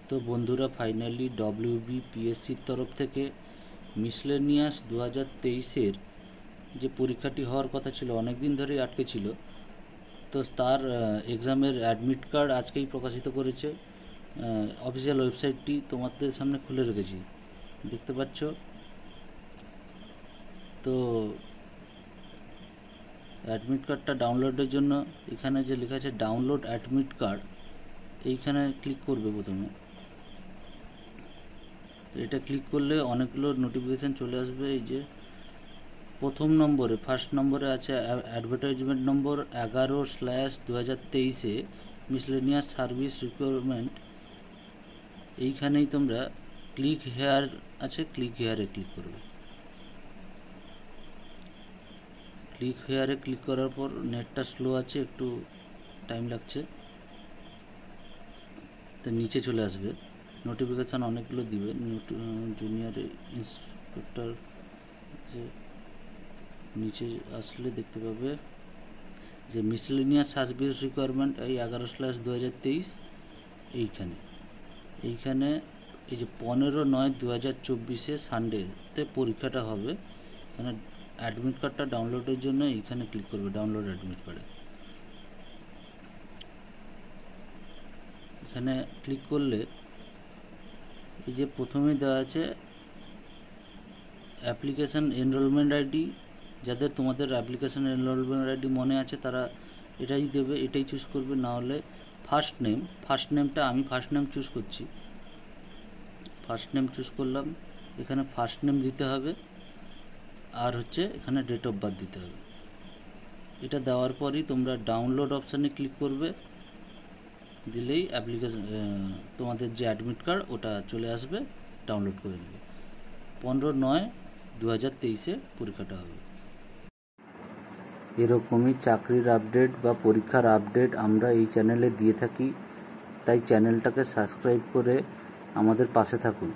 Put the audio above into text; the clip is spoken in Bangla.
তো বন্ধুরা, ফাইনালি WBPSCর তরফ থেকে মিসলেনিয়াস 2023-এর যে পরীক্ষাটি হওয়ার কথা ছিল, অনেক দিন ধরেই আটকে ছিল, তো তার এক্সামের অ্যাডমিট কার্ড আজকেই প্রকাশিত করেছে। অফিসিয়াল ওয়েবসাইটটি তোমাদের সামনে খুলে রেখেছি, দেখতে পাচ্ছ। তো অ্যাডমিট কার্ডটা ডাউনলোডের জন্য এখানে যে লেখা আছে ডাউনলোড অ্যাডমিট কার্ড, এইখানে ক্লিক করবে প্রথমে। তো এটা ক্লিক করলে অনেকগুলো নোটিফিকেশান চলে আসবে। এই যে প্রথম নম্বরে, ফার্স্ট নম্বরে আছে অ্যাডভার্টাইজমেন্ট নম্বর 11/2023-এ মিসলেনিয়াস সার্ভিস রিকোয়ারমেন্ট। এইখানেই তোমরা ক্লিক হেয়ার আছে, ক্লিক হেয়ারে ক্লিক করবে। ক্লিক হেয়ারে ক্লিক করার পর নেটটা স্লো আছে, একটু টাইম লাগছে, তো নিচে চলে আসবে। নোটিফিকেশান অনেকগুলো দিবে। জুনিয়র ইন্সপেক্টর যে নিচে আসলে দেখতে পাবে যে মিসলেনিয়াস সার্ভিস রিকোয়ারমেন্ট এই 11/2023 এইখানে এই যে 15/9/2024-এ সানডেতে পরীক্ষাটা হবে। এখানে অ্যাডমিট কার্ডটা ডাউনলোডের জন্য এইখানে ক্লিক করবে, ডাউনলোড অ্যাডমিট কার্ডে। এখানে ক্লিক করলে এই যে প্রথমেই দেওয়া আছে অ্যাপ্লিকেশান এনরোলমেন্ট আইডি। যাদের তোমাদের অ্যাপ্লিকেশান এনরোলমেন্ট আইডি মনে আছে তারা এটাই দেবে, এটাই চুজ করবে। না হলে ফার্স্ট নেমটা আমি ফার্স্ট নেম চুজ করছি, ফার্স্ট নেম চুজ করলাম। এখানে ফার্স্ট নেম দিতে হবে, আর হচ্ছে এখানে ডেট অফ বার্থ দিতে হবে। এটা দেওয়ার পরই তোমরা ডাউনলোড অপশানে ক্লিক করবে, দিলেই অ্যাপ্লিকেশান তোমাদের যে অ্যাডমিট কার্ড ওটা চলে আসবে, ডাউনলোড করে নেবে। 15/9/2023-এ পরীক্ষাটা হবে। এরকমই চাকরির আপডেট বা পরীক্ষার আপডেট আমরা এই চ্যানেলে দিয়ে থাকি, তাই চ্যানেলটাকে সাবস্ক্রাইব করে আমাদের পাশে থাকুন।